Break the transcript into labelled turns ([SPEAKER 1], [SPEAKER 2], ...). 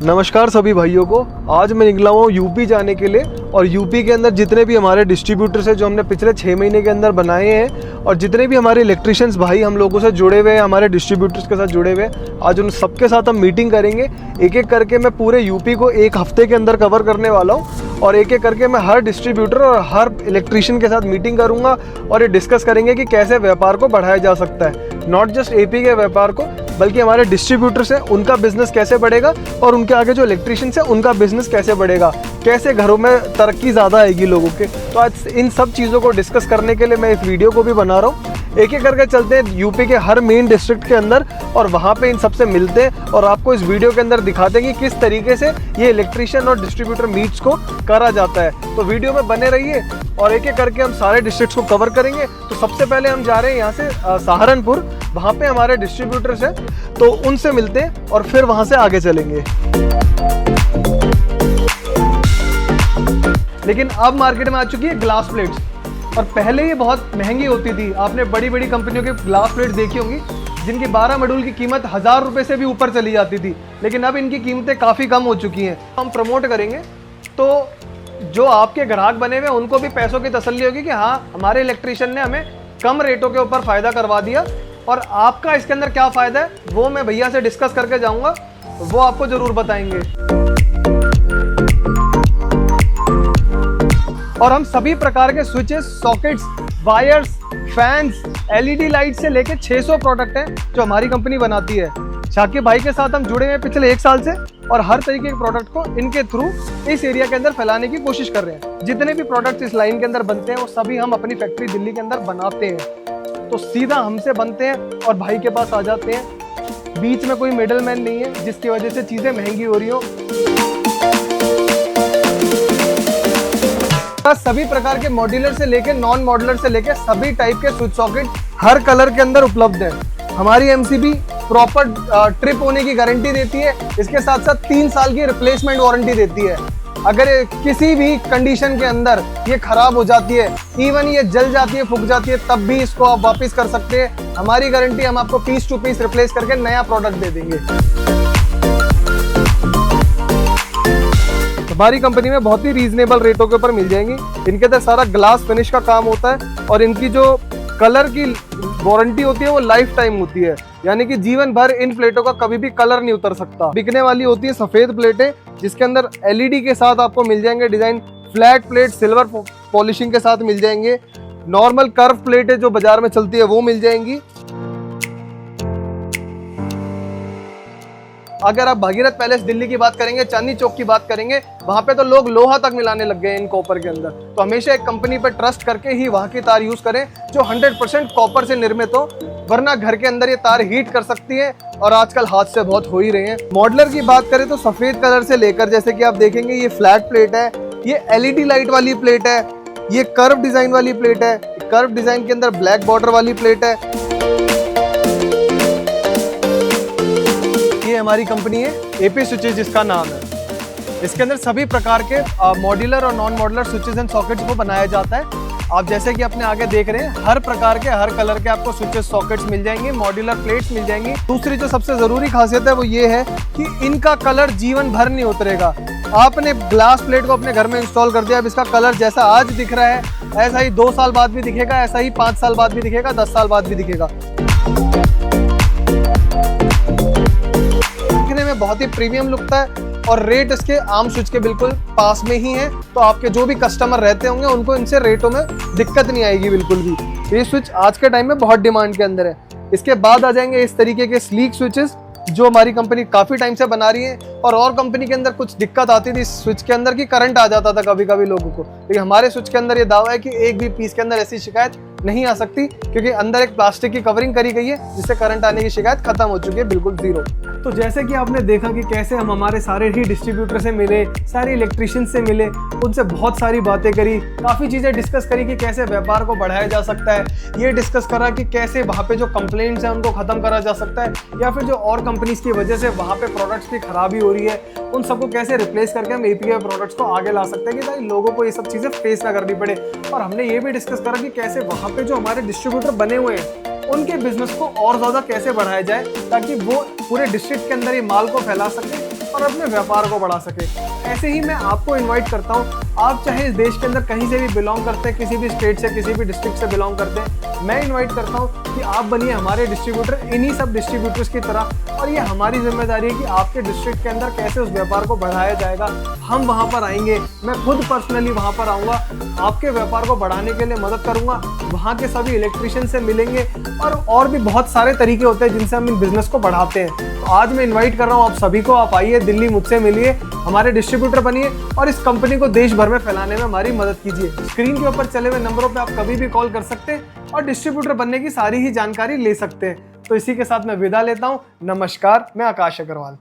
[SPEAKER 1] नमस्कार सभी भाइयों को। आज मैं निकला हूँ यूपी जाने के लिए और यूपी के अंदर जितने भी हमारे डिस्ट्रीब्यूटर्स हैं जो हमने पिछले 6 महीने के अंदर बनाए हैं और जितने भी हमारे इलेक्ट्रिशियंस भाई हम लोगों से जुड़े हुए हैं, हमारे डिस्ट्रीब्यूटर्स के साथ जुड़े हुए हैं, आज उन सबके साथ हम मीटिंग करेंगे। एक एक करके मैं पूरे यूपी को एक हफ्ते के अंदर कवर करने वाला हूँ और एक एक करके मैं हर डिस्ट्रीब्यूटर और हर इलेक्ट्रिशियन के साथ मीटिंग करूँगा और ये डिस्कस करेंगे कि कैसे व्यापार को बढ़ाया जा सकता है। नॉट जस्ट एपी के व्यापार को, बल्कि हमारे डिस्ट्रीब्यूटर्स हैं उनका बिजनेस कैसे बढ़ेगा और उनके आगे जो इलेक्ट्रिशियंस हैं उनका बिजनेस कैसे बढ़ेगा, कैसे घरों में तरक्की ज़्यादा आएगी लोगों के। तो आज इन सब चीज़ों को डिस्कस करने के लिए मैं इस वीडियो को भी बना रहा हूँ। एक एक करके चलते हैं यूपी के हर मेन डिस्ट्रिक्ट के अंदर और वहाँ पे इन सबसे मिलते हैं और आपको इस वीडियो के अंदर दिखाते हैं कि किस तरीके से ये इलेक्ट्रिशियन और डिस्ट्रीब्यूटर मीट्स को करा जाता है। तो वीडियो में बने रहिए और एक एक करके हम सारे डिस्ट्रिक्ट्स को कवर करेंगे। तो सबसे पहले हम जा रहे हैं यहाँ से सहारनपुर, वहाँ पे हमारे डिस्ट्रीब्यूटर्स हैं तो उनसे मिलते हैं और फिर वहाँ से आगे चलेंगे। लेकिन अब मार्केट में आ चुकी है ग्लास प्लेट्स और पहले ये बहुत महंगी होती थी। आपने बड़ी बड़ी कंपनियों के ग्लास प्लेट देखी होंगी जिनकी 12 मॉड्यूल की कीमत 1000 रुपये से भी ऊपर चली जाती थी, लेकिन अब इनकी कीमतें काफ़ी कम हो चुकी हैं। हम प्रमोट करेंगे तो जो आपके ग्राहक बने हुए उनको भी पैसों की तसल्ली होगी कि हाँ, हमारे इलेक्ट्रिशियन ने हमें कम रेटों के ऊपर फ़ायदा करवा दिया। और आपका इसके अंदर क्या फ़ायदा है वो मैं भैया से डिस्कस करके जाऊँगा, वो आपको ज़रूर बताएंगे। और हम सभी प्रकार के switches, sockets, wires, fans, LED light से लेके 600 प्रोडक्ट हैं जो हमारी कंपनी बनाती है। शाकिब भाई के साथ हम जुड़े हुए पिछले 1 साल से और हर तरीके के प्रोडक्ट को इनके थ्रू इस एरिया के अंदर फैलाने की कोशिश कर रहे हैं। जितने भी प्रोडक्ट्स इस लाइन के अंदर बनते हैं वो सभी हम अपनी फैक्ट्री दिल्ली के अंदर बनाते हैं। तो सीधा हमसे बनते हैं और भाई के पास आ जाते हैं। बीच में कोई मिडल मैन नहीं है जिसकी वजह से चीज़ें महंगी हो रही हो। सभी प्रकार के मॉड्यूलर से लेके नॉन मॉड्यूलर से लेके सभी टाइप के स्विच सॉकेट हर कलर के अंदर उपलब्ध है। हमारी एमसीबी प्रॉपर ट्रिप होने की गारंटी देती है, इसके साथ साथ 3 साल की रिप्लेसमेंट वारंटी देती है। अगर किसी भी कंडीशन के अंदर ये खराब हो जाती है, इवन ये जल जाती है, फूक जाती है, तब भी इसको आप वापस कर सकते हैं। हमारी गारंटी, हम आपको पीस टू पीस रिप्लेस करके नया प्रोडक्ट दे देंगे। हमारी कंपनी में बहुत ही रीजनेबल रेटों के ऊपर मिल जाएंगी। इनके अंदर सारा ग्लास फिनिश का काम होता है और इनकी जो कलर की वारंटी होती है वो लाइफ टाइम होती है, यानी कि जीवन भर इन प्लेटों का कभी भी कलर नहीं उतर सकता। बिकने वाली होती है सफेद प्लेटें जिसके अंदर एलईडी के साथ आपको मिल जाएंगे design. Flat plate silver polishing के साथ मिल जाएंगे। नॉर्मल कर्व प्लेटें जो बाजार में चलती है वो मिल जाएंगी। अगर आप भागीरथ पैलेस दिल्ली की बात करेंगे, चांदनी चौक की बात करेंगे, वहां पे तो लोग लोहा तक मिलाने लग गए इन कॉपर के अंदर। तो हमेशा एक कंपनी पर ट्रस्ट करके ही वहां की तार यूज करें जो 100% कॉपर से निर्मित हो, वरना घर के अंदर ये तार हीट कर सकती है और आजकल हादसे बहुत हो ही रहे हैं। मॉडलर की बात करें तो सफेद कलर से लेकर, जैसे कि आप देखेंगे ये फ्लैट प्लेट है, ये एलईडी लाइट वाली प्लेट है, ये कर्व डिजाइन वाली प्लेट है, कर्व डिजाइन के अंदर ब्लैक बॉर्डर वाली प्लेट है। ये हमारी कंपनी है एपी स्विचेस जिसका नाम है। इसके अंदर सभी प्रकार के मॉड्यूलर और non modular switches and sockets को बनाया जाता है। आप जैसे कि अपने आगे देख रहे हैं, हर प्रकार के हर कलर के आपको स्विचेस सॉकेट्स मिल जाएंगे, मॉड्यूलर प्लेट्स मिल जाएंगी। दूसरी जो सबसे जरूरी खासियत है वो ये है कि इनका कलर जीवन भर नहीं उतरेगा। आपने ग्लास प्लेट को अपने घर में इंस्टॉल कर दिया, अब इसका कलर जैसा आज दिख रहा है ऐसा ही 2 साल बाद भी दिखेगा, ऐसा ही 5 साल बाद भी दिखेगा, 10 साल बाद भी दिखेगा। बहुत ही प्रीमियम लुक है और रेट इसके आम स्विच के बिल्कुल पास में ही है। तो आपके जो भी कस्टमर रहते होंगे उनको इनसे रेटों में दिक्कत नहीं आएगी बिल्कुल भी। ये स्विच आज के टाइम में बहुत डिमांड के अंदर है। इसके बाद आ जाएंगे इस तरीके के स्लीक स्विचेस जो हमारी कंपनी काफी टाइम से बना रही है। और कंपनी के अंदर कुछ दिक्कत आती थी स्विच के अंदर की करंट आ जाता था कभी कभी लोगों को, लेकिन हमारे स्विच के अंदर ये दावा है कि एक भी पीस के अंदर ऐसी शिकायत नहीं आ सकती, क्योंकि अंदर एक प्लास्टिक की कवरिंग करी गई है जिससे करंट आने की शिकायत खत्म हो चुकी है, बिल्कुल जीरो। तो जैसे कि आपने देखा कि कैसे हम हमारे सारे ही डिस्ट्रीब्यूटर से मिले, सारे इलेक्ट्रिशियन से मिले, उनसे बहुत सारी बातें करी, काफ़ी चीज़ें डिस्कस करी कि कैसे व्यापार को बढ़ाया जा सकता है। ये डिस्कस करा कि कैसे वहाँ पे जो कंप्लेंट्स हैं उनको ख़त्म करा जा सकता है, या फिर जो और कंपनीज की वजह से वहाँ पे प्रोडक्ट्स की खराबी हो रही है उन सबको कैसे रिप्लेस करके हम एपीआई प्रोडक्ट्स को आगे ला सकते हैं कि ताकि लोगों को ये सब चीज़ें फेस ना करनी पड़े। और हमने ये भी डिस्कस करा कि कैसे वहाँ पे जो हमारे डिस्ट्रीब्यूटर बने हुए हैं उनके बिजनेस को और ज़्यादा कैसे बढ़ाया जाए ताकि वो पूरे डिस्ट्रिक्ट के अंदर ये माल को फैला सके और अपने व्यापार को बढ़ा सके। ऐसे ही मैं आपको इन्वाइट करता हूँ, आप चाहे इस देश के अंदर कहीं से भी बिलोंग करते हैं, किसी भी स्टेट से, किसी भी डिस्ट्रिक्ट से बिलोंग करते हैं, मैं इन्वाइट करता हूँ कि आप बनिए हमारे डिस्ट्रीब्यूटर, इन्हीं सब डिस्ट्रीब्यूटर्स की तरह। और ये हमारी जिम्मेदारी है कि आपके डिस्ट्रिक्ट के अंदर कैसे उस व्यापार को बढ़ाया जाएगा। हम वहाँ पर आएंगे, मैं खुद पर्सनली वहाँ पर आऊँगा, आपके व्यापार को बढ़ाने के लिए मदद करूँगा। वहाँ के सभी इलेक्ट्रिशियन से मिलेंगे और भी बहुत सारे तरीके होते हैं जिनसे हम इन बिजनेस को बढ़ाते हैं। तो आज मैं इन्वाइट कर रहा हूँ आप सभी को, आप आइए दिल्ली, मुझसे मिलिए, हमारे डिस्ट्रीब्यूटर बनिए और इस कंपनी को देश भर में फैलाने में हमारी मदद कीजिए। स्क्रीन के ऊपर चले हुए नंबरों पे आप कभी भी कॉल कर सकते हैं और डिस्ट्रीब्यूटर बनने की सारी ही जानकारी ले सकते हैं। तो इसी के साथ मैं विदा लेता हूँ। नमस्कार, मैं आकाश अग्रवाल।